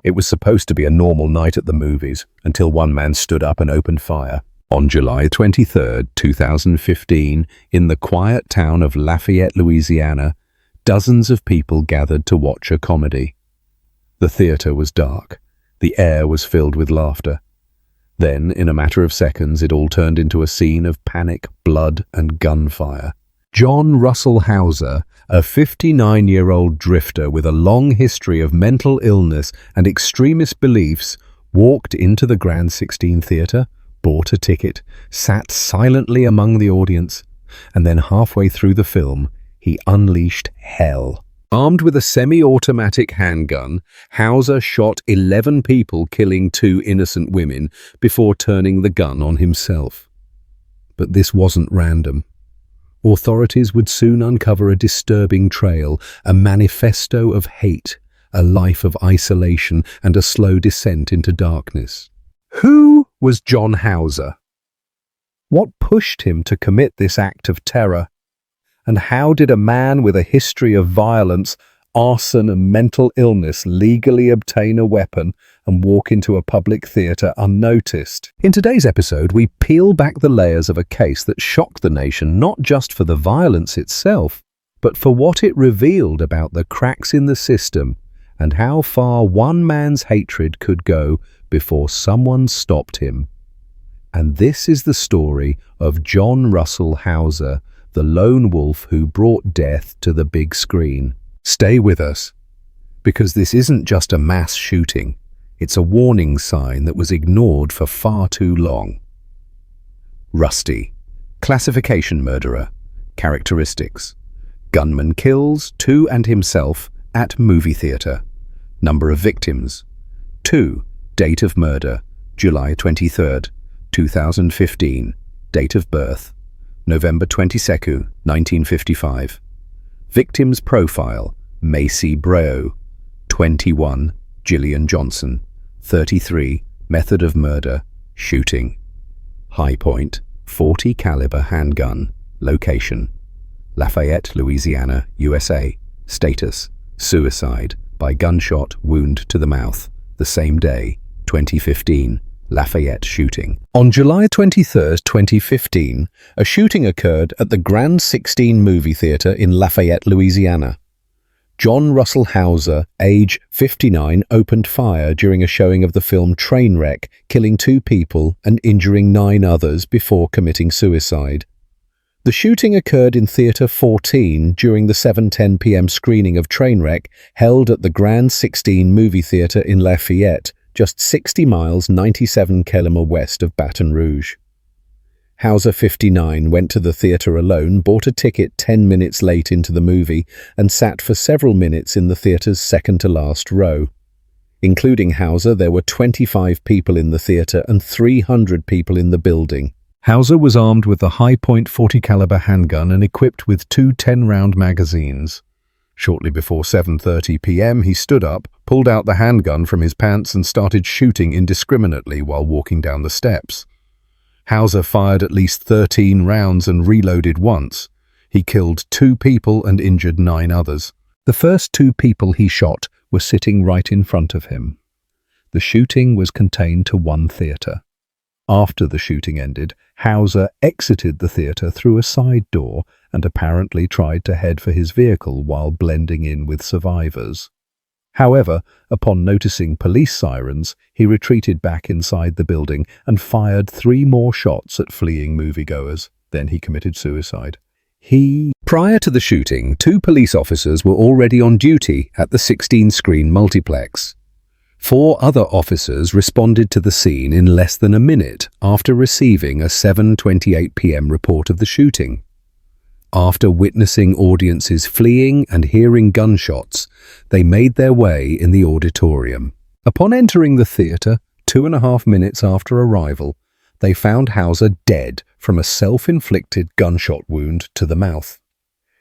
It was supposed to be a normal night at the movies until one man stood up and opened fire. On July 23, 2015, in the quiet town of Lafayette, Louisiana, dozens of people gathered to watch a comedy. The theater was dark. The air was filled with laughter. Then, in a matter of seconds, it all turned into a scene of panic, blood, and gunfire. John Russell Hauser, a 59-year-old drifter with a long history of mental illness and extremist beliefs, walked into the Grand 16 Theatre, bought a ticket, sat silently among the audience, and then halfway through the film, he unleashed hell. Armed with a semi-automatic handgun, Hauser shot 11 people, killing 2 innocent women, before turning the gun on himself. But this wasn't random. Authorities would soon uncover a disturbing trail, a manifesto of hate, a life of isolation, and a slow descent into darkness. Who was John Hauser? What pushed him to commit this act of terror? And how did a man with a history of violence, arson, and mental illness legally obtain a weapon and walk into a public theatre unnoticed? In today's episode, we peel back the layers of a case that shocked the nation, not just for the violence itself, but for what it revealed about the cracks in the system and how far one man's hatred could go before someone stopped him. And this is the story of John Russell Hauser, the lone wolf who brought death to the big screen. Stay with us, because this isn't just a mass shooting. It's a warning sign that was ignored for far too long. Rusty. Classification murderer. Characteristics. Gunman kills 2 and himself at movie theatre. Number of victims. 2. Date of murder. July 23rd, 2015. Date of birth. November 22, 1955. Victim's profile: Mayci Breaux, 21, Jillian Johnson, 33, method of murder, shooting. High point: .40 caliber handgun. Location: Lafayette, Louisiana, USA. Status: suicide by gunshot wound to the mouth. The same day, 2015. Lafayette shooting. On July 23, 2015, a shooting occurred at the Grand 16 movie theatre in Lafayette, Louisiana. John Russell Hauser, age 59, opened fire during a showing of the film Trainwreck, killing 2 people and injuring 9 others before committing suicide. The shooting occurred in Theatre 14 during the 7:10 p.m. screening of Trainwreck held at the Grand 16 movie theatre in Lafayette, just 60 miles 97 km west of Baton Rouge. Hauser, 59, went to the theatre alone, bought a ticket 10 minutes late into the movie, and sat for several minutes in the theatre's second-to-last row. Including Hauser, there were 25 people in the theatre and 300 people in the building. Hauser was armed with the high-point .40 caliber handgun and equipped with 2 10-round magazines. Shortly before 7:30 p.m., he stood up, pulled out the handgun from his pants and started shooting indiscriminately while walking down the steps. Hauser fired at least 13 rounds and reloaded once. He killed 2 people and injured 9 others. The first 2 people he shot were sitting right in front of him. The shooting was contained to one theatre. After the shooting ended, Hauser exited the theatre through a side door and apparently tried to head for his vehicle while blending in with survivors. However, upon noticing police sirens, he retreated back inside the building and fired 3 more shots at fleeing moviegoers. Then he committed suicide. Prior to the shooting, 2 police officers were already on duty at the 16-screen multiplex. 4 other officers responded to the scene in less than a minute after receiving a 7:28 p.m. report of the shooting. After witnessing audiences fleeing and hearing gunshots, they made their way in the auditorium. Upon entering the theatre, 2.5 minutes after arrival, they found Hauser dead from a self-inflicted gunshot wound to the mouth.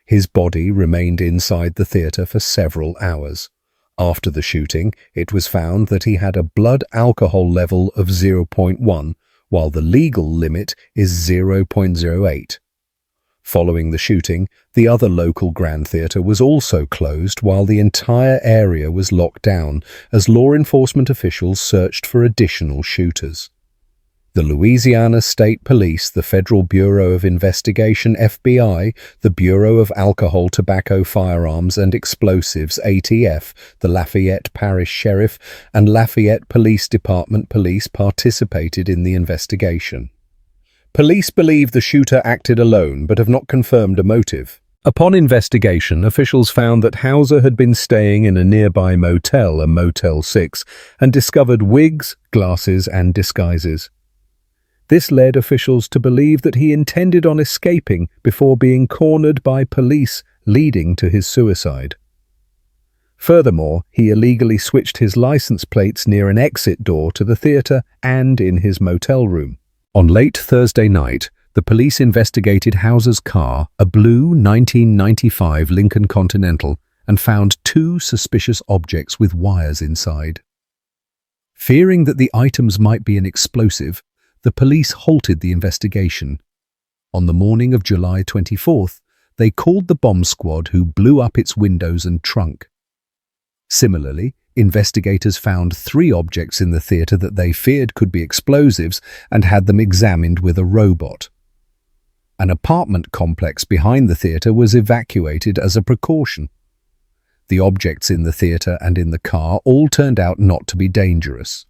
His body remained inside the theatre for several hours. After the shooting, it was found that he had a blood alcohol level of 0.1, while the legal limit is 0.08. Following the shooting, the other local Grand Theatre was also closed while the entire area was locked down as law enforcement officials searched for additional shooters. The Louisiana State Police, the Federal Bureau of Investigation (FBI), the Bureau of Alcohol, Tobacco, Firearms and Explosives (ATF), the Lafayette Parish Sheriff, and Lafayette Police Department police participated in the investigation. Police believe the shooter acted alone but have not confirmed a motive. Upon investigation, officials found that Hauser had been staying in a nearby motel, a Motel 6, and discovered wigs, glasses and disguises. This led officials to believe that he intended on escaping before being cornered by police, leading to his suicide. Furthermore, he illegally switched his license plates near an exit door to the theatre and in his motel room. On late Thursday night, the police investigated Hauser's car, a blue 1995 Lincoln Continental, and found 2 suspicious objects with wires inside. Fearing that the items might be an explosive, the police halted the investigation. On the morning of July 24th, they called the bomb squad who blew up its windows and trunk. Similarly, investigators found 3 objects in the theatre that they feared could be explosives and had them examined with a robot. An apartment complex behind the theatre was evacuated as a precaution. The objects in the theatre and in the car all turned out not to be dangerous.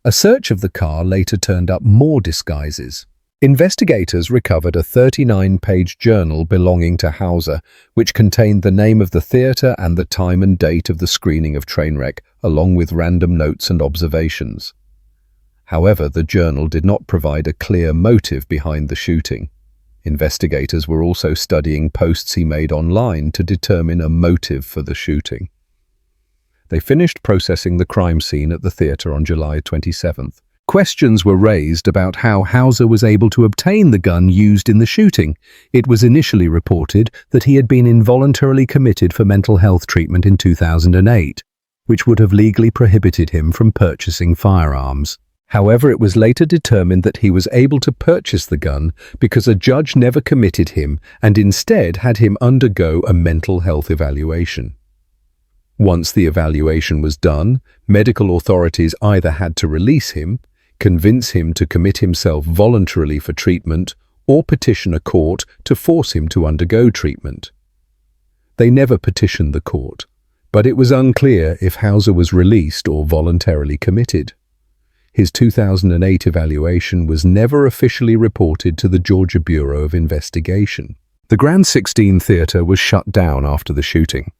A search of the car later turned up more disguises. Investigators recovered a 39-page journal belonging to Hauser, which contained the name of the theatre and the time and date of the screening of Trainwreck, along with random notes and observations. However, the journal did not provide a clear motive behind the shooting. Investigators were also studying posts he made online to determine a motive for the shooting. They finished processing the crime scene at the theatre on July 27th. Questions were raised about how Hauser was able to obtain the gun used in the shooting. It was initially reported that he had been involuntarily committed for mental health treatment in 2008, which would have legally prohibited him from purchasing firearms. However, it was later determined that he was able to purchase the gun because a judge never committed him and instead had him undergo a mental health evaluation. Once the evaluation was done, medical authorities either had to release him, convince him to commit himself voluntarily for treatment, or petition a court to force him to undergo treatment. They never petitioned the court, but it was unclear if Hauser was released or voluntarily committed. His 2008 evaluation was never officially reported to the Georgia Bureau of Investigation. The Grand 16 Theatre was shut down after the shooting.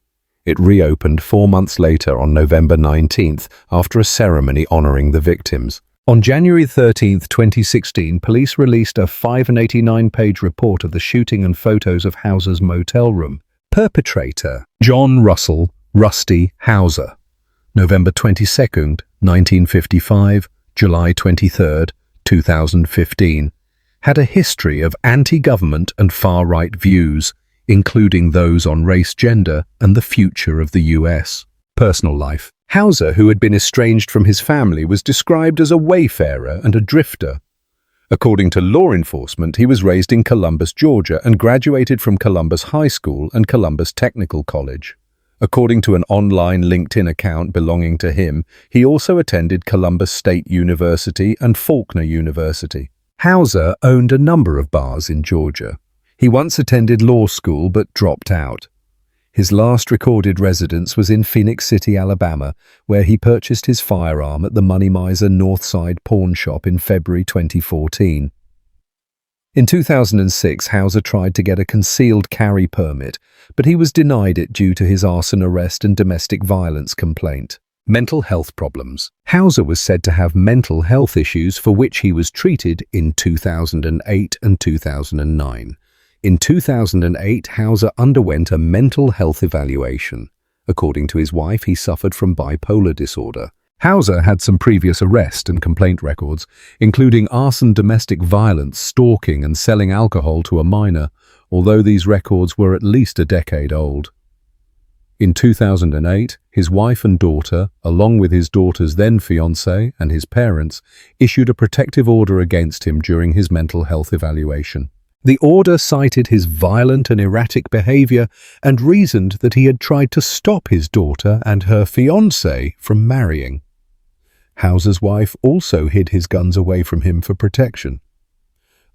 It reopened 4 months later on November 19th after a ceremony honoring the victims. On January 13, 2016, police released a 589-page report of the shooting and photos of Hauser's motel room. Perpetrator: John Russell Rusty Hauser. November 22, 1955, July 23, 2015. Had a history of anti-government and far-right views, including those on race, gender, and the future of the U.S. Personal life. Hauser, who had been estranged from his family, was described as a wayfarer and a drifter. According to law enforcement, he was raised in Columbus, Georgia, and graduated from Columbus High School and Columbus Technical College. According to an online LinkedIn account belonging to him, he also attended Columbus State University and Faulkner University. Hauser owned a number of bars in Georgia. He once attended law school but dropped out. His last recorded residence was in Phoenix City, Alabama, where he purchased his firearm at the Money Miser Northside pawn shop in February 2014. In 2006, Hauser tried to get a concealed carry permit, but he was denied it due to his arson arrest and domestic violence complaint. Mental health problems. Hauser was said to have mental health issues for which he was treated in 2008 and 2009. In 2008, Hauser underwent a mental health evaluation. According to his wife, he suffered from bipolar disorder. Hauser had some previous arrest and complaint records, including arson, domestic violence, stalking, and selling alcohol to a minor, although these records were at least a decade old. In 2008, his wife and daughter, along with his daughter's then-fiancé and his parents, issued a protective order against him during his mental health evaluation. The order cited his violent and erratic behavior and reasoned that he had tried to stop his daughter and her fiancé from marrying. Hauser's wife also hid his guns away from him for protection.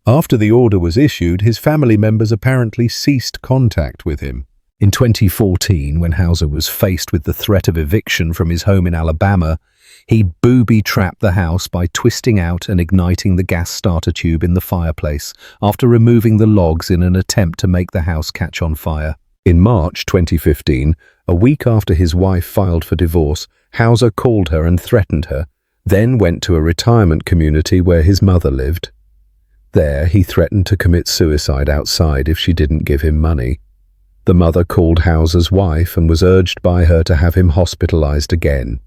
After the order was issued, his family members apparently ceased contact with him. In 2014, when Hauser was faced with the threat of eviction from his home in Alabama, he booby-trapped the house by twisting out and igniting the gas starter tube in the fireplace after removing the logs in an attempt to make the house catch on fire. In March 2015, a week after his wife filed for divorce, Hauser called her and threatened her, then went to a retirement community where his mother lived. There, he threatened to commit suicide outside if she didn't give him money. The mother called Hauser's wife and was urged by her to have him hospitalized again.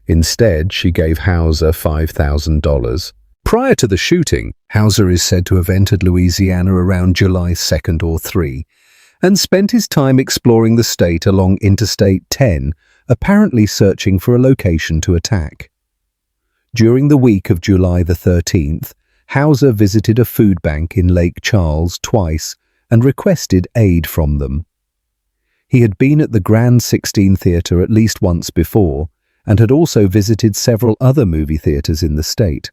Instead, she gave Hauser $5,000. Prior to the shooting, Hauser is said to have entered Louisiana around July 2nd or 3 and spent his time exploring the state along Interstate 10, apparently searching for a location to attack. During the week of July the 13th, Hauser visited a food bank in Lake Charles twice and requested aid from them. He had been at the Grand 16 Theatre at least once before and had also visited several other movie theatres in the state.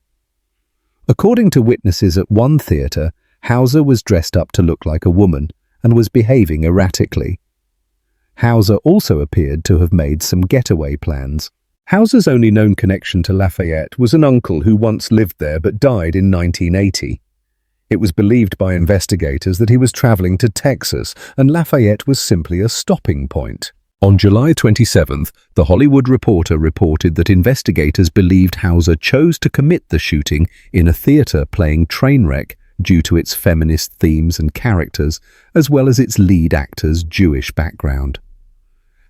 According to witnesses at one theatre, Hauser was dressed up to look like a woman and was behaving erratically. Hauser also appeared to have made some getaway plans. Hauser's only known connection to Lafayette was an uncle who once lived there but died in 1980. It was believed by investigators that he was traveling to Texas and Lafayette was simply a stopping point. On July 27th, The Hollywood Reporter reported that investigators believed Hauser chose to commit the shooting in a theater playing Trainwreck due to its feminist themes and characters, as well as its lead actor's Jewish background.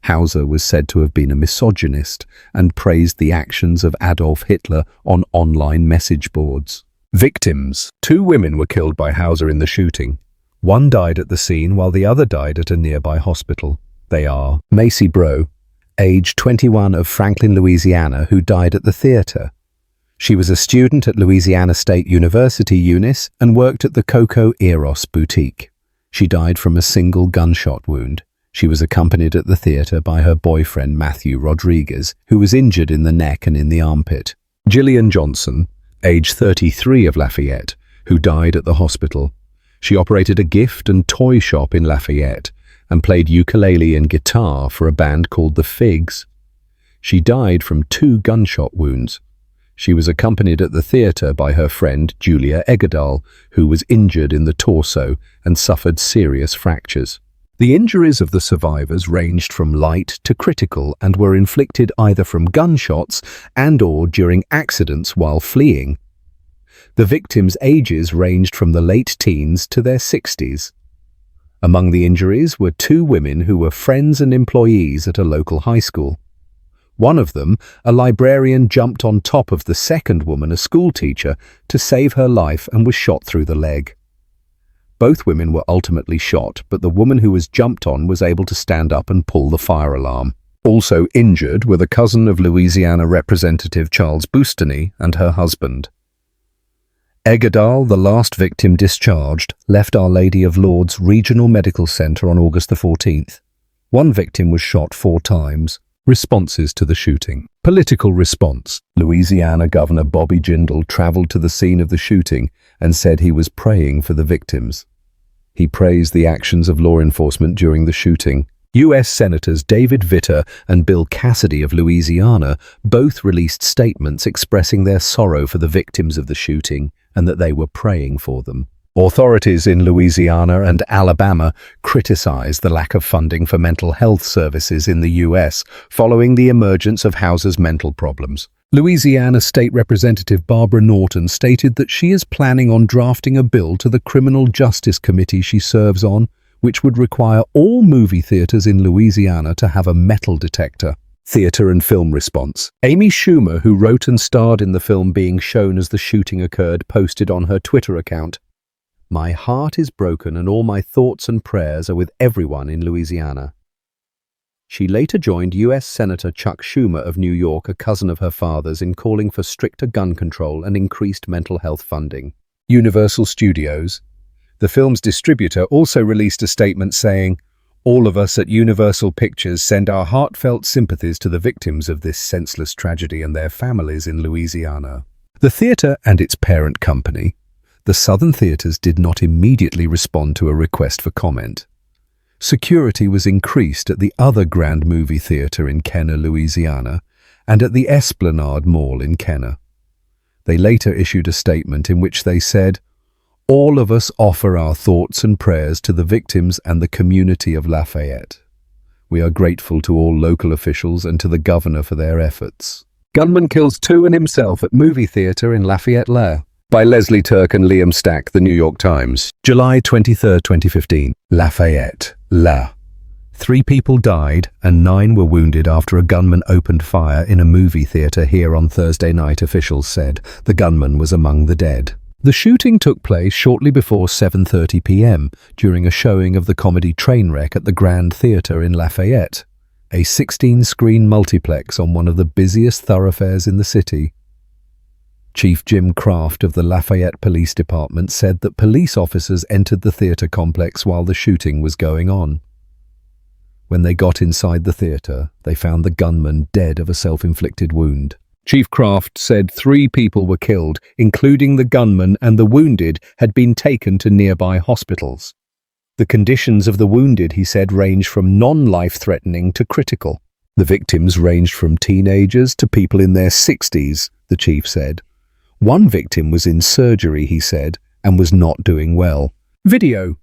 Hauser was said to have been a misogynist and praised the actions of Adolf Hitler on online message boards. Victims. 2 women were killed by Hauser in the shooting. One died at the scene while the other died at a nearby hospital. They are Mayci Breaux, age 21 of Franklin, Louisiana, who died at the theater. She was a student at Louisiana State University, Eunice, and worked at the Coco Eros boutique. She died from a single gunshot wound. She was accompanied at the theater by her boyfriend Matthew Rodriguez, who was injured in the neck and in the armpit. Jillian Johnson, age 33 of Lafayette, who died at the hospital. She operated a gift and toy shop in Lafayette and played ukulele and guitar for a band called the Figs. She died from 2 gunshot wounds. She was accompanied at the theater by her friend Julia Eggerdahl, who was injured in the torso and suffered serious fractures. The injuries of the survivors ranged from light to critical and were inflicted either from gunshots and/or during accidents while fleeing. The victims' ages ranged from the late teens to their 60s. Among the injuries were 2 women who were friends and employees at a local high school. One of them, a librarian, jumped on top of the second woman, a schoolteacher, to save her life and was shot through the leg. Both women were ultimately shot, but the woman who was jumped on was able to stand up and pull the fire alarm. Also injured were the cousin of Louisiana Representative Charles Boustany and her husband. Eggerdahl, the last victim discharged, left Our Lady of Lourdes Regional Medical Center on August the 14th. One victim was shot 4 times. Responses to the shooting. Political response. Louisiana Governor Bobby Jindal traveled to the scene of the shooting and said he was praying for the victims. He praised the actions of law enforcement during the shooting. U.S. Senators David Vitter and Bill Cassidy of Louisiana both released statements expressing their sorrow for the victims of the shooting and that they were praying for them. Authorities in Louisiana and Alabama criticized the lack of funding for mental health services in the U.S. following the emergence of Hauser's mental problems. Louisiana State Representative Barbara Norton stated that she is planning on drafting a bill to the Criminal Justice Committee she serves on, which would require all movie theaters in Louisiana to have a metal detector. Theater and film response. Amy Schumer, who wrote and starred in the film being shown as the shooting occurred, posted on her Twitter account, "My heart is broken and all my thoughts and prayers are with everyone in Louisiana." She later joined U.S. Senator Chuck Schumer of New York, a cousin of her father's, in calling for stricter gun control and increased mental health funding. Universal Studios. The film's distributor also released a statement saying, "All of us at Universal Pictures send our heartfelt sympathies to the victims of this senseless tragedy and their families in Louisiana." The theater and its parent company, the Southern Theaters, did not immediately respond to a request for comment. Security was increased at the other Grand Movie Theater in Kenner, Louisiana, and at the Esplanade Mall in Kenner. They later issued a statement in which they said, "All of us offer our thoughts and prayers to the victims and the community of Lafayette. We are grateful to all local officials and to the governor for their efforts." Gunman kills two and himself at movie theater in Lafayette, La. By Leslie Turk and Liam Stack, The New York Times. July 23, 2015. Lafayette, La. 3 people died and 9 were wounded after a gunman opened fire in a movie theater here on Thursday night, officials said. The gunman was among the dead. The shooting took place shortly before 7:30 p.m. during a showing of the comedy Trainwreck at the Grand Theatre in Lafayette, a 16-screen multiplex on one of the busiest thoroughfares in the city. Chief Jim Kraft of the Lafayette Police Department said that police officers entered the theatre complex while the shooting was going on. When they got inside the theatre, they found the gunman dead of a self-inflicted wound. Chief Kraft said 3 people were killed, including the gunman, and the wounded had been taken to nearby hospitals. The conditions of the wounded, he said, range from non-life-threatening to critical. The victims ranged from teenagers to people in their 60s, the chief said. One victim was in surgery, he said, and was not doing well. Video.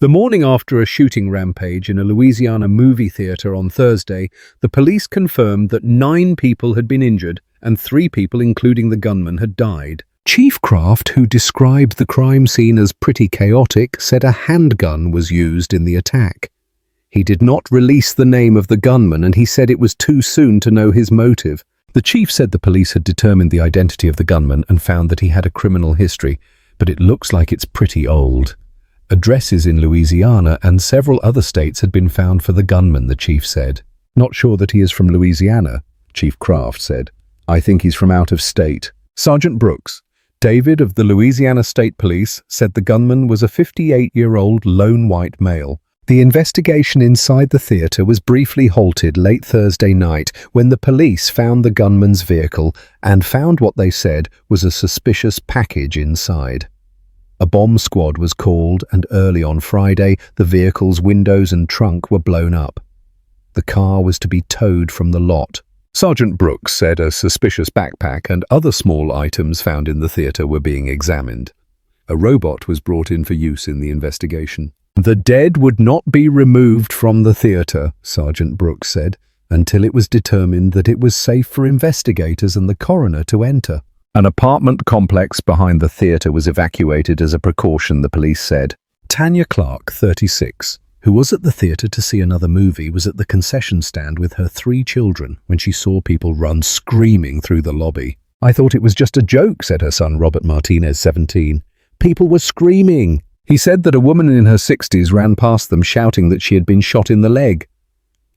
The morning after a shooting rampage in a Louisiana movie theater on Thursday, the police confirmed that 9 people had been injured and 3 people, including the gunman, had died. Chief Kraft, who described the crime scene as pretty chaotic, said a handgun was used in the attack. He did not release the name of the gunman, and he said it was too soon to know his motive. The chief said the police had determined the identity of the gunman and found that he had a criminal history, but it looks like it's pretty old. Addresses in Louisiana and several other states had been found for the gunman, the chief said. Not sure that he is from Louisiana, Chief Kraft said. I think he's from out of state. Sergeant Brooks, David of the Louisiana State Police, said the gunman was a 58-year-old lone white male. The investigation inside the theater was briefly halted late Thursday night when the police found the gunman's vehicle and found what they said was a suspicious package inside. A bomb squad was called, and early on Friday, the vehicle's windows and trunk were blown up. The car was to be towed from the lot. Sergeant Brooks said a suspicious backpack and other small items found in the theater were being examined. A robot was brought in for use in the investigation. The dead would not be removed from the theater, Sergeant Brooks said, until it was determined that it was safe for investigators and the coroner to enter. An apartment complex behind the theater was evacuated as a precaution, the police said. Tanya Clark, 36, who was at the theater to see another movie, was at the concession stand with her 3 children when she saw people run screaming through the lobby. I thought it was just a joke, said her son Robert Martinez, 17. People were screaming. He said that a woman in her 60s ran past them shouting that she had been shot in the leg.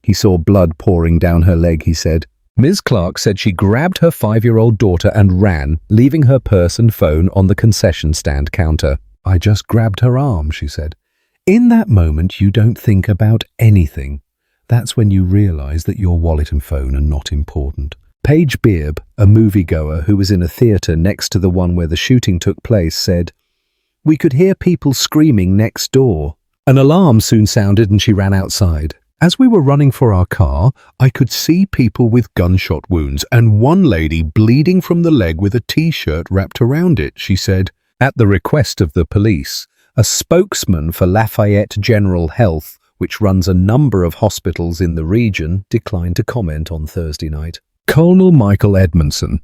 He saw blood pouring down her leg, he said. Ms. Clark said she grabbed her 5-year-old daughter and ran, leaving her purse and phone on the concession stand counter. I just grabbed her arm, she said. In that moment, you don't think about anything. That's when you realize that your wallet and phone are not important. Paige Beerb, a moviegoer who was in a theater next to the one where the shooting took place, said, "We could hear people screaming next door. An alarm soon sounded and she ran outside. As we were running for our car, I could see people with gunshot wounds and one lady bleeding from the leg with a T-shirt wrapped around it," she said. At the request of the police, a spokesman for Lafayette General Health, which runs a number of hospitals in the region, declined to comment on Thursday night. Colonel Michael Edmondson,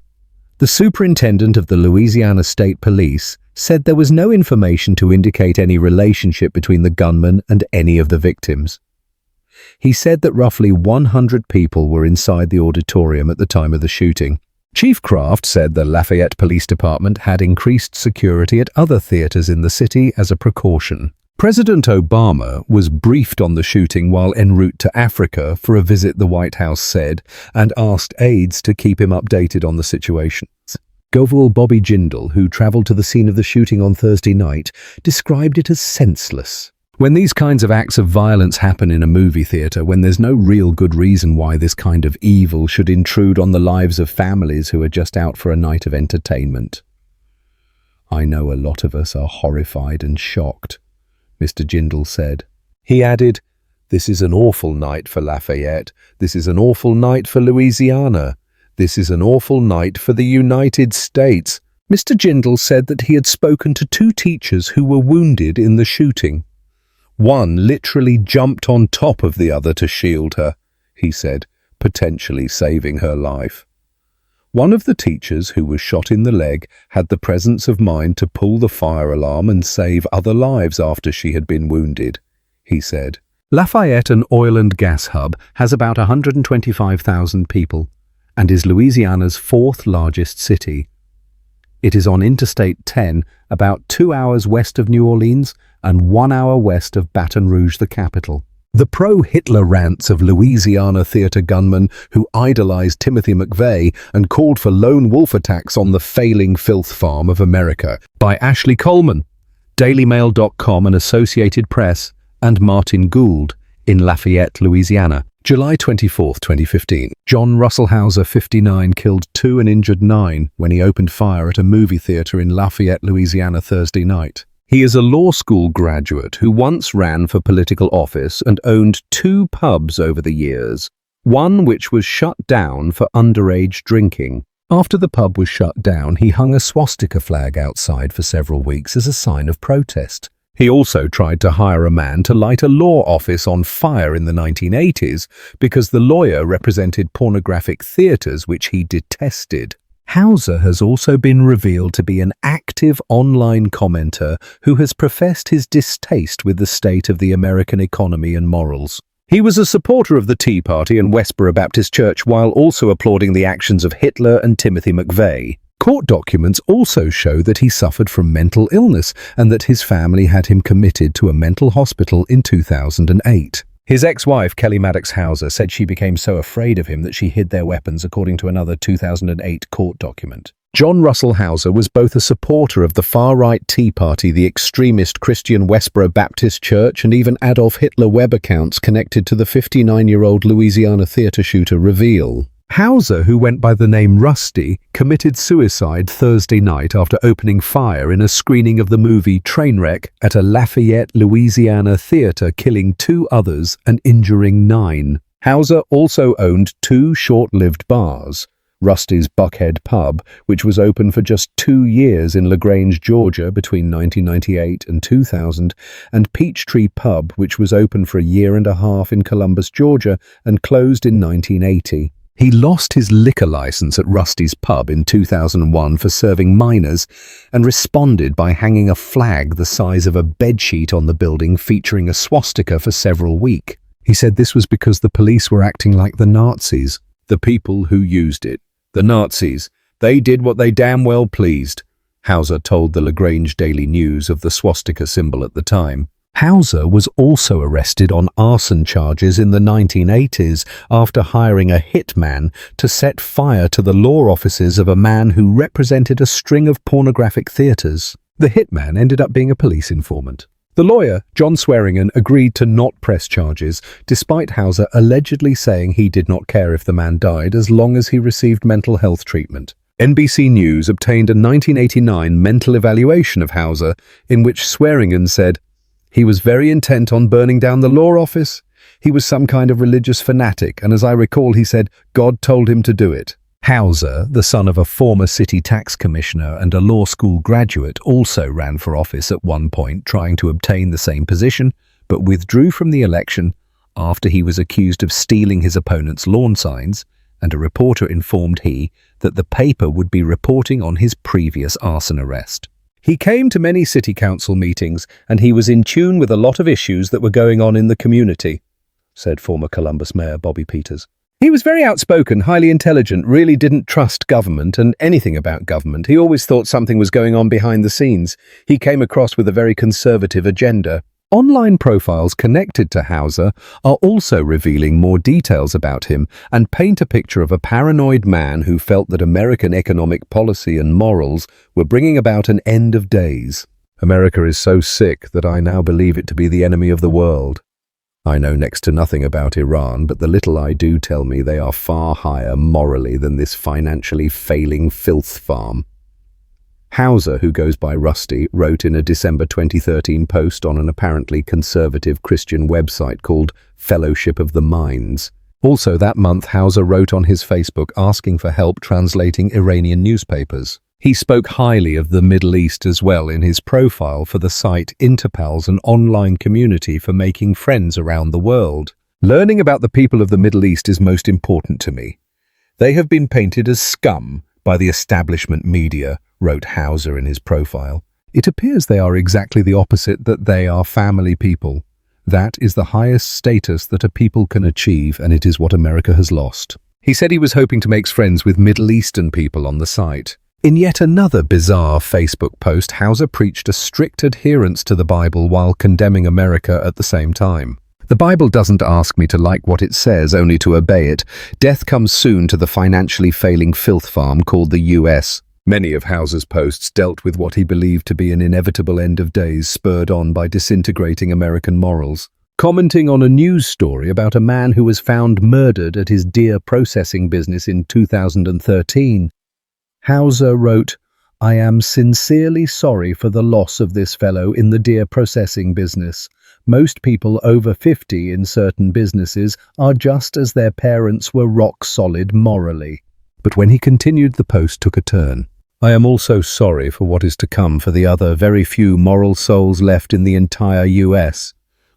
the superintendent of the Louisiana State Police, said there was no information to indicate any relationship between the gunman and any of the victims. He said that roughly 100 people were inside the auditorium at the time of the shooting. Chief Kraft said the Lafayette Police Department had increased security at other theaters in the city as a precaution. President Obama was briefed on the shooting while en route to Africa for a visit, the White House said, and asked aides to keep him updated on the situation. Governor Bobby Jindal, who travelled to the scene of the shooting on Thursday night, described it as senseless. When these kinds of acts of violence happen in a movie theatre, when there's no real good reason why this kind of evil should intrude on the lives of families who are just out for a night of entertainment. I know a lot of us are horrified and shocked, Mr. Jindal said. He added, "This is an awful night for Lafayette. This is an awful night for Louisiana. This is an awful night for the United States." Mr. Jindal said that he had spoken to 2 teachers who were wounded in the shooting. One literally jumped on top of the other to shield her, he said, potentially saving her life. One of the teachers who was shot in the leg had the presence of mind to pull the fire alarm and save other lives after she had been wounded, he said. Lafayette, an oil and gas hub, has about 125,000 people and is Louisiana's 4th largest city. It is on Interstate 10, about 2 hours west of New Orleans and 1 hour west of Baton Rouge, the capital. The pro-Hitler rants of Louisiana theatre gunmen who idolized Timothy McVeigh and called for lone wolf attacks on the failing filth farm of America by Ashley Coleman, DailyMail.com and Associated Press, and Martin Gould in Lafayette, Louisiana. July 24, 2015. John Russell Hauser, 59, killed 2 and injured 9 when he opened fire at a movie theatre in Lafayette, Louisiana Thursday night. He is a law school graduate who once ran for political office and owned 2 pubs over the years, one which was shut down for underage drinking. After the pub was shut down, he hung a swastika flag outside for several weeks as a sign of protest. He also tried to hire a man to light a law office on fire in the 1980s because the lawyer represented pornographic theatres which he detested. Hauser has also been revealed to be an active online commenter who has professed his distaste with the state of the American economy and morals. He was a supporter of the Tea Party and Westboro Baptist Church while also applauding the actions of Hitler and Timothy McVeigh. Court documents also show that he suffered from mental illness and that his family had him committed to a mental hospital in 2008. His ex-wife, Kelly Maddox Hauser, said she became so afraid of him that she hid their weapons, according to another 2008 court document. John Russell Hauser was both a supporter of the far-right Tea Party, the extremist Christian Westboro Baptist Church, and even Adolf Hitler web accounts connected to the 59-year-old Louisiana theatre shooter reveal. Hauser, who went by the name Rusty, committed suicide Thursday night after opening fire in a screening of the movie Trainwreck at a Lafayette, Louisiana theatre, killing 2 others and injuring 9. Hauser also owned 2 short-lived bars, Rusty's Buckhead Pub, which was open for just 2 years in LaGrange, Georgia between 1998 and 2000, and Peachtree Pub, which was open for a year and a half in Columbus, Georgia, and closed in 1980. He lost his liquor license at Rusty's Pub in 2001 for serving minors and responded by hanging a flag the size of a bedsheet on the building featuring a swastika for several weeks. He said this was because the police were acting like the Nazis, the people who used it. The Nazis, they did what they damn well pleased, Hauser told the LaGrange Daily News of the swastika symbol at the time. Hauser was also arrested on arson charges in the 1980s after hiring a hitman to set fire to the law offices of a man who represented a string of pornographic theatres. The hitman ended up being a police informant. The lawyer, John Swearingen, agreed to not press charges, despite Hauser allegedly saying he did not care if the man died as long as he received mental health treatment. NBC News obtained a 1989 mental evaluation of Hauser in which Swearingen said, "He was very intent on burning down the law office. He was some kind of religious fanatic, and as I recall, he said, God told him to do it." Hauser, the son of a former city tax commissioner and a law school graduate, also ran for office at one point trying to obtain the same position, but withdrew from the election after he was accused of stealing his opponent's lawn signs, and a reporter informed he that the paper would be reporting on his previous arson arrest. He came to many city council meetings, and he was in tune with a lot of issues that were going on in the community, said former Columbus Mayor Bobby Peters. He was very outspoken, highly intelligent, really didn't trust government and anything about government. He always thought something was going on behind the scenes. He came across with a very conservative agenda. Online profiles connected to Hauser are also revealing more details about him and paint a picture of a paranoid man who felt that American economic policy and morals were bringing about an end of days. America is so sick that I now believe it to be the enemy of the world. I know next to nothing about Iran, but the little I do tell me they are far higher morally than this financially failing filth farm. Hauser, who goes by Rusty, wrote in a December 2013 post on an apparently conservative Christian website called Fellowship of the Minds. Also that month, Hauser wrote on his Facebook asking for help translating Iranian newspapers. He spoke highly of the Middle East as well in his profile for the site Interpal's an online community for making friends around the world. Learning about the people of the Middle East is most important to me. They have been painted as scum by the establishment media, wrote Hauser in his profile. It appears they are exactly the opposite, that they are family people. That is the highest status that a people can achieve, and it is what America has lost. He said he was hoping to make friends with Middle Eastern people on the site. In yet another bizarre Facebook post, Hauser preached a strict adherence to the Bible while condemning America at the same time. The Bible doesn't ask me to like what it says, only to obey it. Death comes soon to the financially failing filth farm called the US. Many of Hauser's posts dealt with what he believed to be an inevitable end of days spurred on by disintegrating American morals. Commenting on a news story about a man who was found murdered at his deer processing business in 2013, Hauser wrote, "I am sincerely sorry for the loss of this fellow in the deer processing business. Most people over 50 in certain businesses are just as their parents were rock solid morally." But when he continued, the post took a turn. "I am also sorry for what is to come for the other very few moral souls left in the entire US.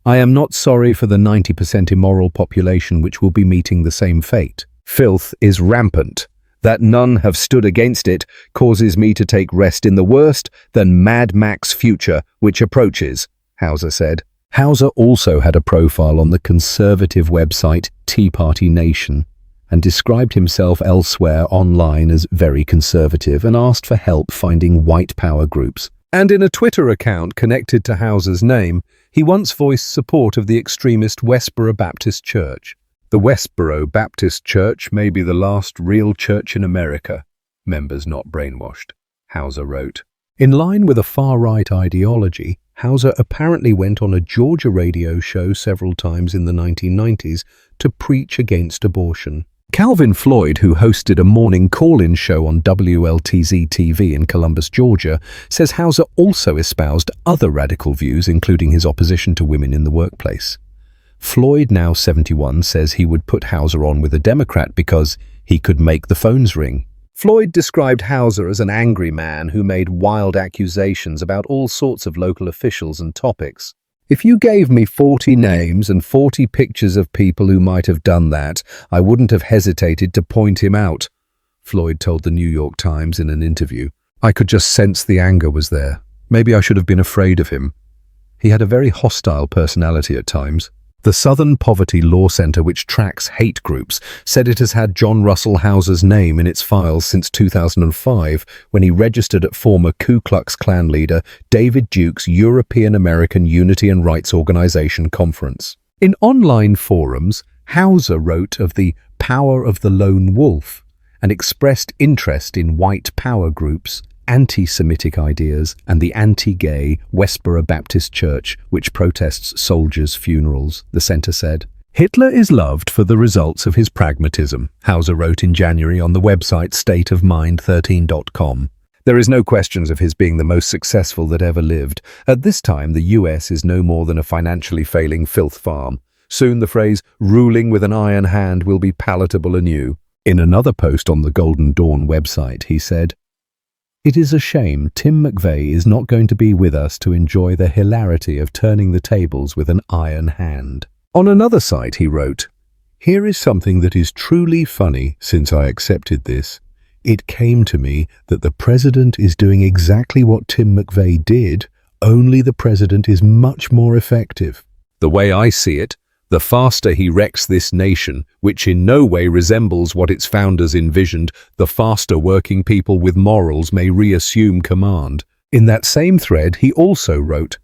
I am not sorry for the 90% immoral population which will be meeting the same fate. Filth is rampant. That none have stood against it causes me to take rest in the worst than Mad Max future which approaches," Hauser said. Hauser also had a profile on the conservative website Tea Party Nation, and described himself elsewhere online as very conservative and asked for help finding white power groups. And in a Twitter account connected to Hauser's name, he once voiced support of the extremist Westboro Baptist Church. "The Westboro Baptist Church may be the last real church in America. Members not brainwashed," Hauser wrote. In line with a far-right ideology, Hauser apparently went on a Georgia radio show several times in the 1990s to preach against abortion. Calvin Floyd, who hosted a morning call-in show on WLTZ-TV in Columbus, Georgia, says Hauser also espoused other radical views, including his opposition to women in the workplace. Floyd, now 71, says he would put Hauser on with a Democrat because he could make the phones ring. Floyd described Hauser as an angry man who made wild accusations about all sorts of local officials and topics. "If you gave me 40 names and 40 pictures of people who might have done that, I wouldn't have hesitated to point him out," Floyd told the New York Times in an interview. "I could just sense the anger was there. Maybe I should have been afraid of him. He had a very hostile personality at times." The Southern Poverty Law Center, which tracks hate groups, said it has had John Russell Hauser's name in its files since 2005, when he registered at former Ku Klux Klan leader David Duke's European American Unity and Rights Organization conference. In online forums, Hauser wrote of the power of the lone wolf and expressed interest in white power groups, anti-Semitic ideas, and the anti-gay Westboro Baptist Church, which protests soldiers' funerals, the center said. "Hitler is loved for the results of his pragmatism," Hauser wrote in January on the website stateofmind13.com. "There is no questions of his being the most successful that ever lived. At this time, the US is no more than a financially failing filth farm. Soon the phrase, 'ruling with an iron hand,' will be palatable anew." In another post on the Golden Dawn website, he said, "It is a shame Tim McVeigh is not going to be with us to enjoy the hilarity of turning the tables with an iron hand." On another site, he wrote, "Here is something that is truly funny since I accepted this. It came to me that the president is doing exactly what Tim McVeigh did, only the president is much more effective. The way I see it, the faster he wrecks this nation, which in no way resembles what its founders envisioned, the faster working people with morals may reassume command." In that same thread, he also wrote,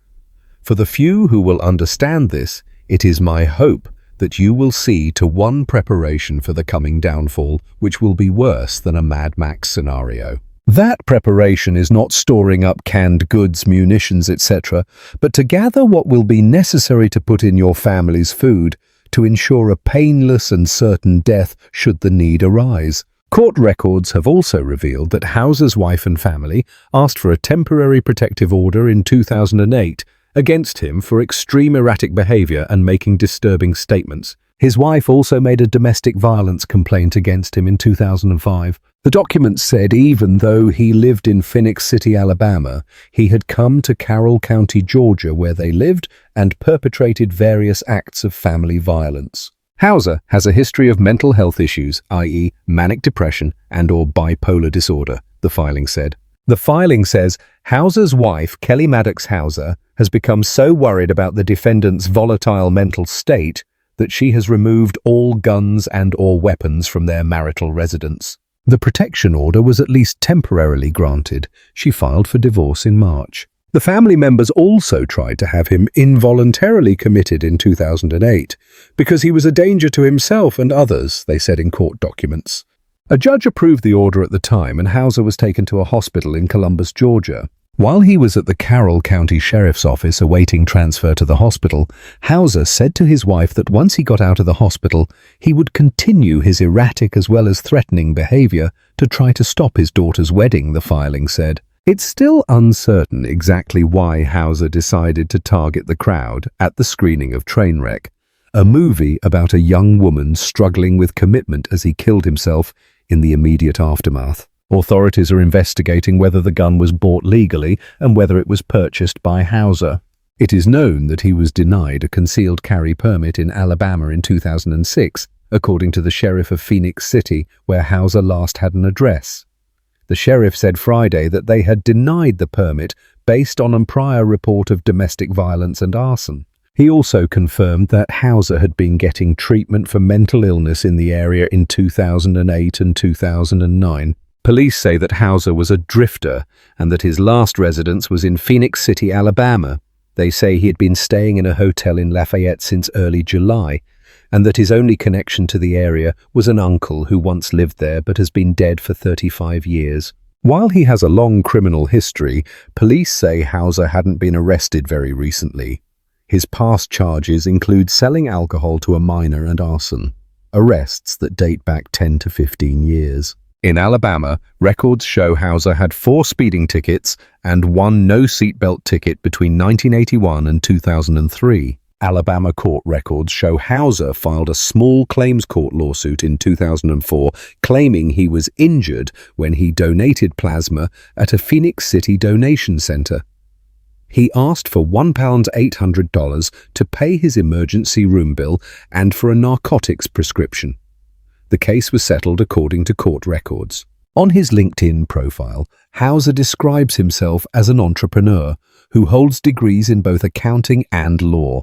For the few who will understand this, it is my hope that you will see to one preparation for the coming downfall, which will be worse than a Mad Max scenario. That preparation is not storing up canned goods, munitions, etc., but to gather what will be necessary to put in your family's food to ensure a painless and certain death should the need arise. Court records have also revealed that Hauser's wife and family asked for a temporary protective order in 2008 against him for extreme erratic behavior and making disturbing statements. His wife also made a domestic violence complaint against him in 2005. The documents said even though he lived in Phoenix City, Alabama, he had come to Carroll County, Georgia, where they lived, and perpetrated various acts of family violence. Hauser has a history of mental health issues, i.e. manic depression and/or bipolar disorder, the filing said. The filing says Hauser's wife, Kelly Maddox Hauser, has become so worried about the defendant's volatile mental state that she has removed all guns and/or weapons from their marital residence. The protection order was at least temporarily granted. She filed for divorce in March. The family members also tried to have him involuntarily committed in 2008 because he was a danger to himself and others, they said in court documents. A judge approved the order at the time, and Hauser was taken to a hospital in Columbus, Georgia. While he was at the Carroll County Sheriff's Office awaiting transfer to the hospital, Hauser said to his wife that once he got out of the hospital, he would continue his erratic as well as threatening behavior to try to stop his daughter's wedding, the filing said. It's still uncertain exactly why Hauser decided to target the crowd at the screening of Trainwreck, a movie about a young woman struggling with commitment as he killed himself in the immediate aftermath. Authorities are investigating whether the gun was bought legally and whether it was purchased by Hauser. It is known that he was denied a concealed carry permit in Alabama in 2006, according to the sheriff of Phoenix City, where Hauser last had an address. The sheriff said Friday that they had denied the permit based on a prior report of domestic violence and arson. He also confirmed that Hauser had been getting treatment for mental illness in the area in 2008 and 2009. Police say that Hauser was a drifter and that his last residence was in Phoenix City, Alabama. They say he had been staying in a hotel in Lafayette since early July, and that his only connection to the area was an uncle who once lived there but has been dead for 35 years. While he has a long criminal history, police say Hauser hadn't been arrested very recently. His past charges include selling alcohol to a minor and arson, arrests that date back 10 to 15 years. In Alabama, records show Hauser had 4 speeding tickets and 1 no-seatbelt ticket between 1981 and 2003. Alabama court records show Hauser filed a small claims court lawsuit in 2004 claiming he was injured when he donated plasma at a Phoenix City donation center. He asked for $1,800 to pay his emergency room bill and for a narcotics prescription. The case was settled according to court records. On his LinkedIn profile, Hauser describes himself as an entrepreneur who holds degrees in both accounting and law.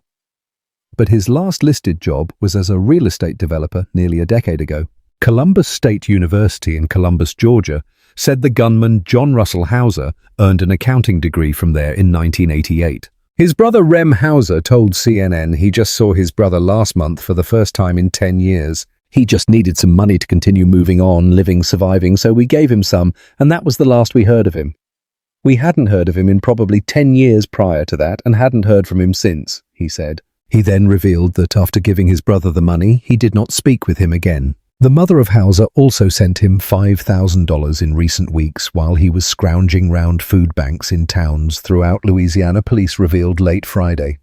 But his last listed job was as a real estate developer nearly a decade ago. Columbus State University in Columbus, Georgia, said the gunman John Russell Hauser earned an accounting degree from there in 1988. His brother Rem Hauser told CNN he just saw his brother last month for the first time in 10 years. He just needed some money to continue moving on, living, surviving, so we gave him some, and that was the last we heard of him. We hadn't heard of him in probably 10 years prior to that and hadn't heard from him since, he said. He then revealed that after giving his brother the money, he did not speak with him again. The mother of Hauser also sent him $5,000 in recent weeks while he was scrounging round food banks in towns throughout Louisiana, police revealed late Friday.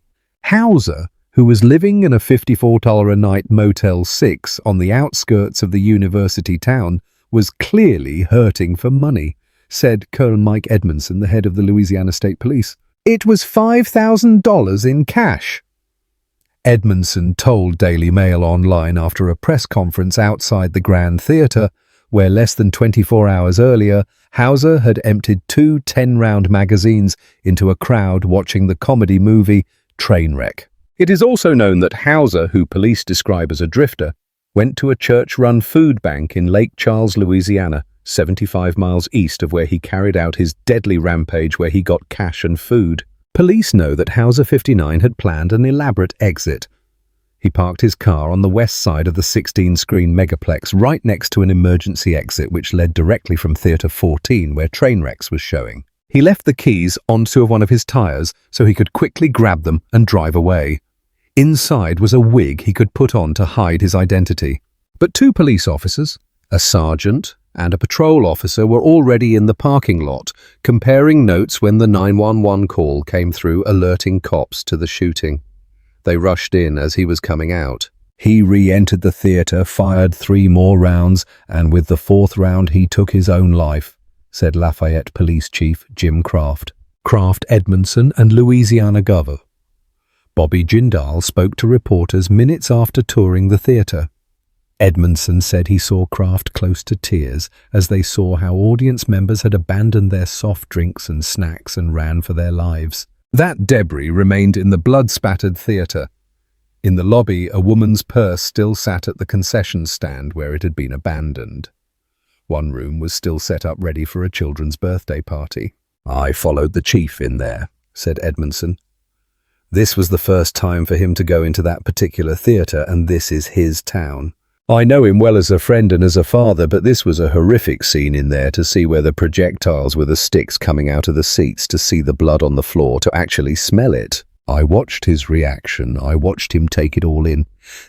Hauser, who was living in a $54 a night Motel 6 on the outskirts of the university town, was clearly hurting for money, said Colonel Mike Edmondson, the head of the Louisiana State Police. It was $5,000 in cash. Edmondson told Daily Mail Online after a press conference outside the Grand Theatre, where less than 24 hours earlier, Hauser had emptied 2 10-round magazines into a crowd watching the comedy movie Trainwreck. It is also known that Hauser, who police describe as a drifter, went to a church-run food bank in Lake Charles, Louisiana, 75 miles east of where he carried out his deadly rampage where he got cash and food. Police know that Hauser 59 had planned an elaborate exit. He parked his car on the west side of the 16-screen megaplex right next to an emergency exit which led directly from Theatre 14 where Trainwreck was showing. He left the keys onto one of his tires so he could quickly grab them and drive away. Inside was a wig he could put on to hide his identity. But two police officers, a sergeant and a patrol officer, were already in the parking lot, comparing notes when the 911 call came through alerting cops to the shooting. They rushed in as he was coming out. He re-entered the theatre, fired 3 more rounds, and with the 4th round he took his own life, said Lafayette Police Chief Jim Kraft, Edmondson and Louisiana Gov. Bobby Jindal spoke to reporters minutes after touring the theatre. Edmondson said he saw Kraft close to tears as they saw how audience members had abandoned their soft drinks and snacks and ran for their lives. That debris remained in the blood-spattered theatre. In the lobby, a woman's purse still sat at the concession stand where it had been abandoned. One room was still set up ready for a children's birthday party. "I followed the chief in there," said Edmondson. "This was the first time for him to go into that particular theatre, and this is his town. I know him well as a friend and as a father, but this was a horrific scene in there, to see where the projectiles were the sticks coming out of the seats, to see the blood on the floor, to actually smell it. I watched his reaction. I watched him take it all in.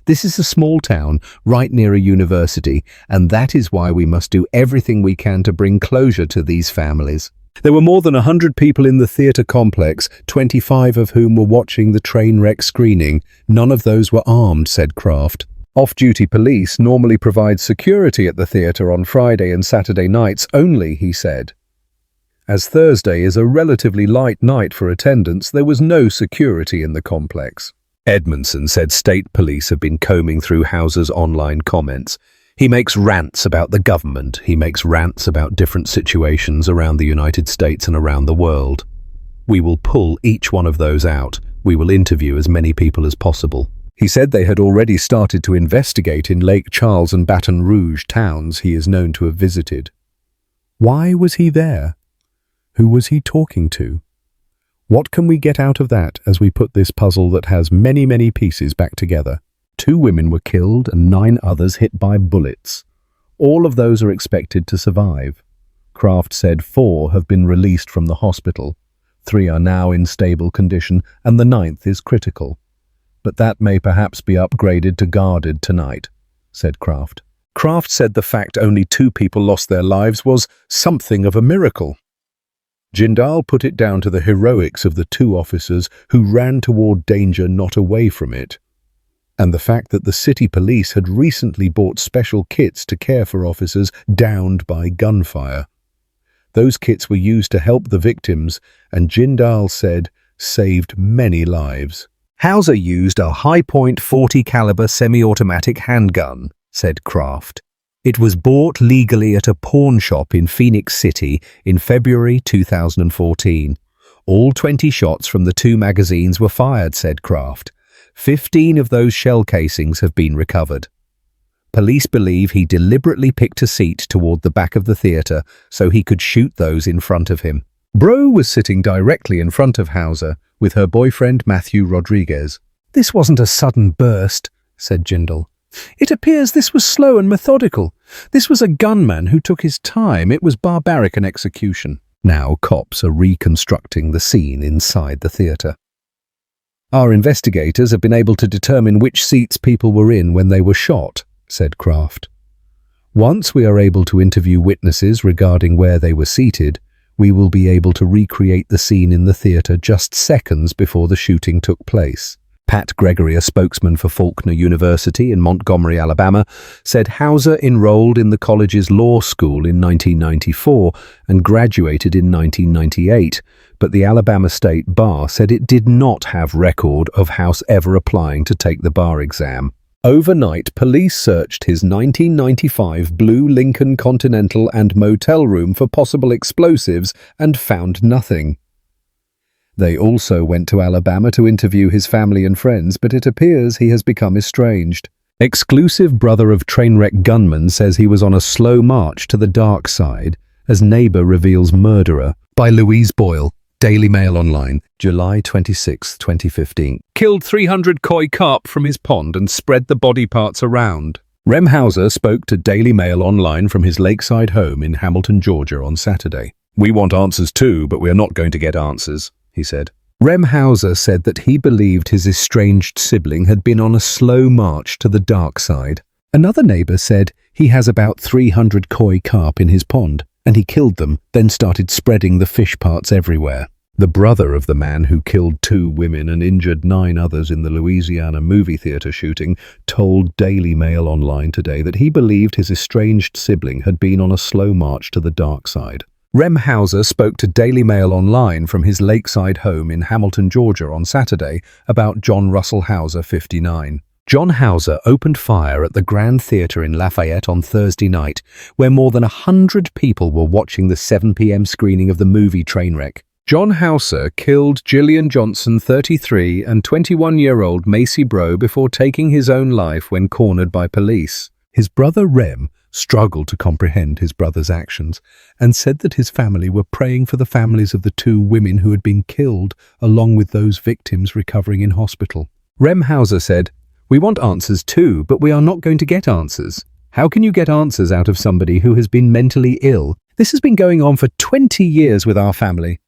This is a small town right near a university, and that is why we must do everything we can to bring closure to these families." There were more than 100 people in the theatre complex, 25 of whom were watching the Trainwreck screening. None of those were armed, said Kraft. Off-duty police normally provide security at the theatre on Friday and Saturday nights only, he said. As Thursday is a relatively light night for attendance, there was no security in the complex. Edmondson said state police have been combing through Hauser's online comments. He makes rants about the government. He makes rants about different situations around the United States and around the world. We will pull each one of those out. We will interview as many people as possible. He said they had already started to investigate in Lake Charles and Baton Rouge, towns he is known to have visited. Why was he there? Who was he talking to? What can we get out of that as we put this puzzle that has many, many pieces back together? 2 women were killed and 9 others hit by bullets. All of those are expected to survive. Kraft said 4 have been released from the hospital. 3 are now in stable condition and the 9th is critical. But that may perhaps be upgraded to guarded tonight, said Kraft. Kraft said the fact only 2 people lost their lives was something of a miracle. Jindal put it down to the heroics of the 2 officers who ran toward danger, not away from it, and the fact that the city police had recently bought special kits to care for officers downed by gunfire. Those kits were used to help the victims, and Jindal said saved many lives. Hauser used a high-point 40 caliber semi-automatic handgun, said Kraft. It was bought legally at a pawn shop in Phoenix City in February 2014. All 20 shots from the 2 magazines were fired, said Kraft. 15 of those shell casings have been recovered. Police believe he deliberately picked a seat toward the back of the theatre so he could shoot those in front of him. Breaux was sitting directly in front of Hauser with her boyfriend Matthew Rodriguez. "This wasn't a sudden burst," said Jindal. "It appears this was slow and methodical. This was a gunman who took his time. It was barbaric an execution." Now cops are reconstructing the scene inside the theatre. "Our investigators have been able to determine which seats people were in when they were shot," said Kraft. "Once we are able to interview witnesses regarding where they were seated, we will be able to recreate the scene in the theatre just seconds before the shooting took place." Pat Gregory, a spokesman for Faulkner University in Montgomery, Alabama, said Hauser enrolled in the college's law school in 1994 and graduated in 1998, but the Alabama State Bar said it did not have record of Hauser ever applying to take the bar exam. Overnight, police searched his 1995 blue Lincoln Continental and motel room for possible explosives and found nothing. They also went to Alabama to interview his family and friends, but it appears he has become estranged. Exclusive brother of Trainwreck Gunman says he was on a slow march to the dark side as neighbor reveals Murderer by Louise Boyle. Daily Mail Online, July 26, 2015. Killed 300 koi carp from his pond and spread the body parts around. Rem Hauser spoke to Daily Mail Online from his lakeside home in Hamilton, Georgia on Saturday. "We want answers too, but we are not going to get answers," he said. Rem Hauser said that he believed his estranged sibling had been on a slow march to the dark side. Another neighbor said he has about 300 koi carp in his pond, and he killed them, then started spreading the fish parts everywhere. The brother of the man who killed 2 women and injured 9 others in the Louisiana movie theater shooting told Daily Mail Online today that he believed his estranged sibling had been on a slow march to the dark side. Rem Hauser spoke to Daily Mail Online from his lakeside home in Hamilton, Georgia on Saturday about John Russell Hauser, 59. John Hauser opened fire at the Grand Theatre in Lafayette on Thursday night, where more than 100 people were watching the 7 p.m. screening of the movie Trainwreck. John Hauser killed Jillian Johnson, 33, and 21-year-old Mayci Breaux before taking his own life when cornered by police. His brother Rem struggled to comprehend his brother's actions and said that his family were praying for the families of the 2 women who had been killed, along with those victims recovering in hospital. Rem Hauser said, "We want answers too, but we are not going to get answers. How can you get answers out of somebody who has been mentally ill? This has been going on for 20 years with our family.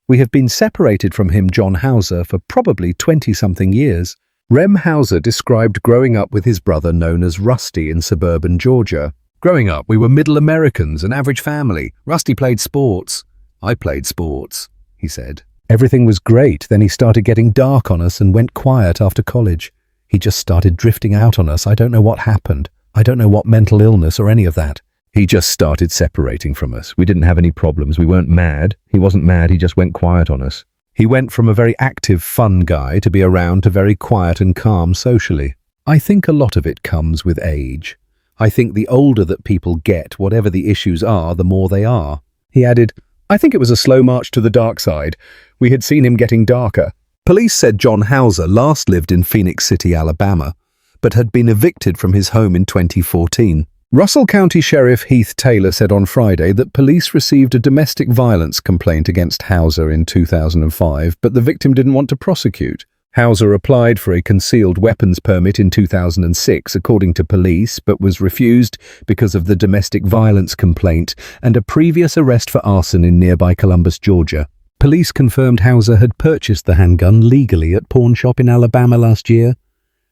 We have been separated from him, John Hauser, for probably 20-something years." Rem Hauser described growing up with his brother known as Rusty in suburban Georgia. "Growing up, we were middle Americans, an average family. Rusty played sports. I played sports," he said. "Everything was great, then he started getting dark on us and went quiet after college. He just started drifting out on us. I don't know what happened. I don't know what mental illness or any of that. He just started separating from us. We didn't have any problems. We weren't mad. He wasn't mad. He just went quiet on us. He went from a very active, fun guy to be around to very quiet and calm socially. I think a lot of it comes with age. I think the older that people get, whatever the issues are, the more they are." He added, "I think it was a slow march to the dark side. We had seen him getting darker." Police said John Hauser last lived in Phoenix City, Alabama, but had been evicted from his home in 2014. Russell County Sheriff Heath Taylor said on Friday that police received a domestic violence complaint against Hauser in 2005, but the victim didn't want to prosecute. Hauser applied for a concealed weapons permit in 2006, according to police, but was refused because of the domestic violence complaint and a previous arrest for arson in nearby Columbus, Georgia. Police confirmed Hauser had purchased the handgun legally at pawn shop in Alabama last year,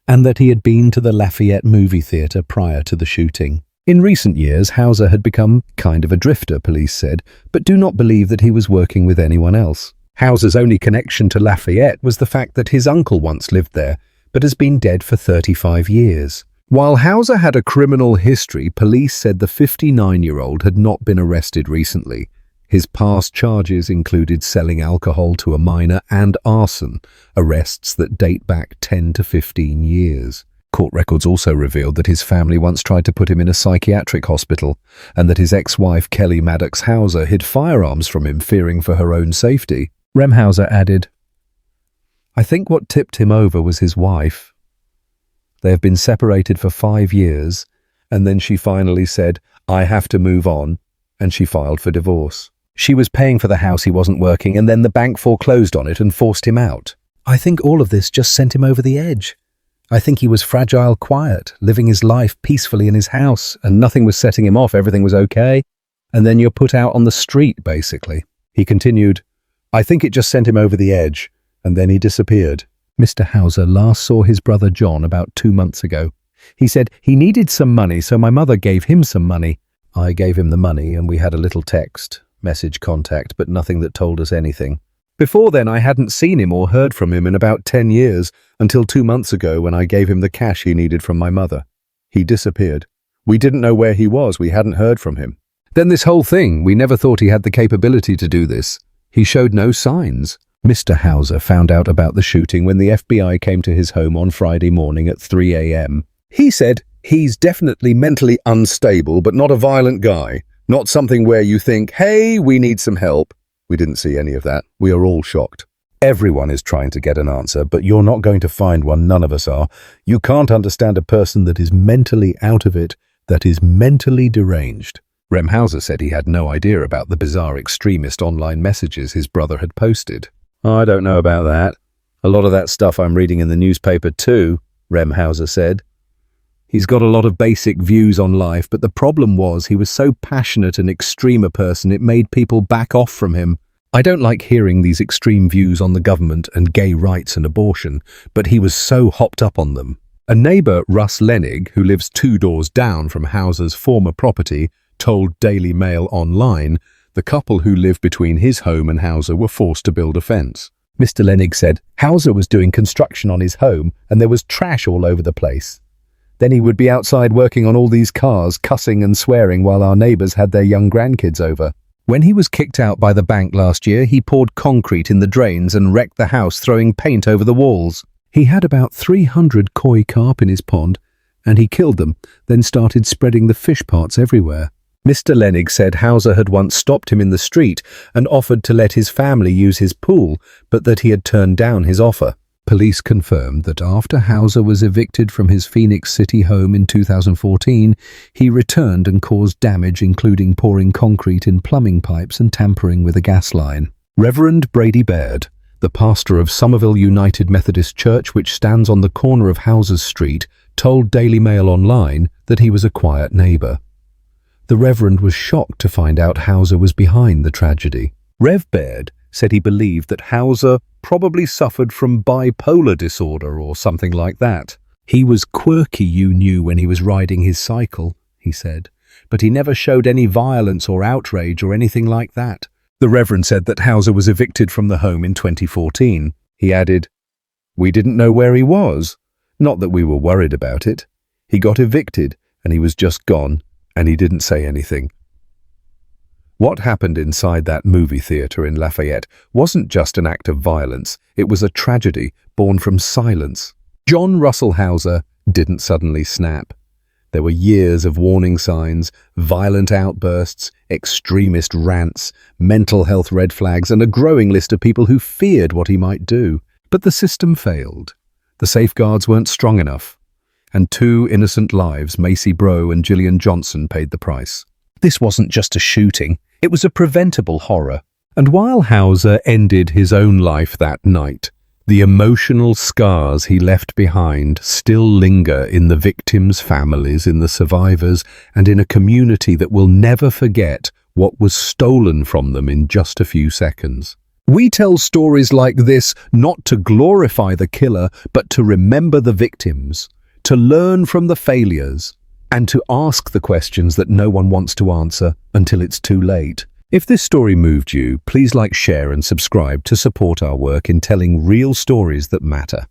and that he had been to the Lafayette movie theater prior to the shooting. In recent years, Hauser had become kind of a drifter, police said, but do not believe that he was working with anyone else. Hauser's only connection to Lafayette was the fact that his uncle once lived there, but has been dead for 35 years. While Hauser had a criminal history, police said the 59-year-old had not been arrested recently. His past charges included selling alcohol to a minor and arson, arrests that date back 10 to 15 years. Court records also revealed that his family once tried to put him in a psychiatric hospital, and that his ex-wife Kelly Maddox Hauser hid firearms from him, fearing for her own safety. Rem Hauser added, "I think what tipped him over was his wife. They have been separated for 5 years, and then she finally said, 'I have to move on,' and she filed for divorce. She was paying for the house he wasn't working, and then the bank foreclosed on it and forced him out. I think all of this just sent him over the edge. I think he was fragile, quiet, living his life peacefully in his house, and nothing was setting him off, everything was okay. And then you're put out on the street, basically." He continued, "I think it just sent him over the edge, and then he disappeared." Mr. Hauser last saw his brother John about 2 months ago. He said, "He needed some money, so my mother gave him some money. I gave him the money, and we had a little text message contact, but nothing that told us anything. Before then, I hadn't seen him or heard from him in about 10 years, until 2 months ago when I gave him the cash he needed from my mother. He disappeared. We didn't know where he was, we hadn't heard from him. Then this whole thing, we never thought he had the capability to do this. He showed no signs." Mr. Hauser found out about the shooting when the FBI came to his home on Friday morning at 3 a.m. He said, "He's definitely mentally unstable, but not a violent guy. Not something where you think, hey, we need some help." We didn't see any of that. We are all shocked. Everyone is trying to get an answer, but you're not going to find one. None of us are. You can't understand a person that is mentally out of it, that is mentally deranged. Rem Hauser said he had no idea about the bizarre extremist online messages his brother had posted. "I don't know about that. A lot of that stuff I'm reading in the newspaper too," Rem Hauser said. He's got a lot of basic views on life, but the problem was he was so passionate and extreme a person it made people back off from him. "I don't like hearing these extreme views on the government and gay rights and abortion, but he was so hopped up on them." A neighbour, Russ Lenig, who lives 2 doors down from Hauser's former property, told Daily Mail Online the couple who lived between his home and Hauser were forced to build a fence. Mr. Lenig said Hauser was doing construction on his home and there was trash all over the place. Then he would be outside working on all these cars, cussing and swearing while our neighbours had their young grandkids over. When he was kicked out by the bank last year, he poured concrete in the drains and wrecked the house, throwing paint over the walls. He had about 300 koi carp in his pond, and he killed them, then started spreading the fish parts everywhere. Mr. Lenig said Hauser had once stopped him in the street and offered to let his family use his pool, but that he had turned down his offer. Police confirmed that after Hauser was evicted from his Phoenix City home in 2014, he returned and caused damage, including pouring concrete in plumbing pipes and tampering with a gas line. Reverend Brady Baird, the pastor of Somerville United Methodist Church, which stands on the corner of Hauser's Street, told Daily Mail Online that he was a quiet neighbour. The Reverend was shocked to find out Hauser was behind the tragedy. Rev Baird said he believed that Hauser probably suffered from bipolar disorder or something like that. "He was quirky, you knew, when he was riding his cycle," he said, "but he never showed any violence or outrage or anything like that." The Reverend said that Hauser was evicted from the home in 2014. He added, "We didn't know where he was. Not that we were worried about it. He got evicted and he was just gone, and he didn't say anything." What happened inside that movie theatre in Lafayette wasn't just an act of violence, it was a tragedy born from silence. John Russell Hauser didn't suddenly snap. There were years of warning signs, violent outbursts, extremist rants, mental health red flags, and a growing list of people who feared what he might do. But the system failed. The safeguards weren't strong enough. And 2 innocent lives, Mayci Breaux and Jillian Johnson, paid the price. This wasn't just a shooting, it was a preventable horror. And while Hauser ended his own life that night, the emotional scars he left behind still linger in the victims' families, in the survivors, and in a community that will never forget what was stolen from them in just a few seconds. We tell stories like this not to glorify the killer, but to remember the victims, to learn from the failures, and to ask the questions that no one wants to answer until it's too late. If this story moved you, please like, share and subscribe to support our work in telling real stories that matter.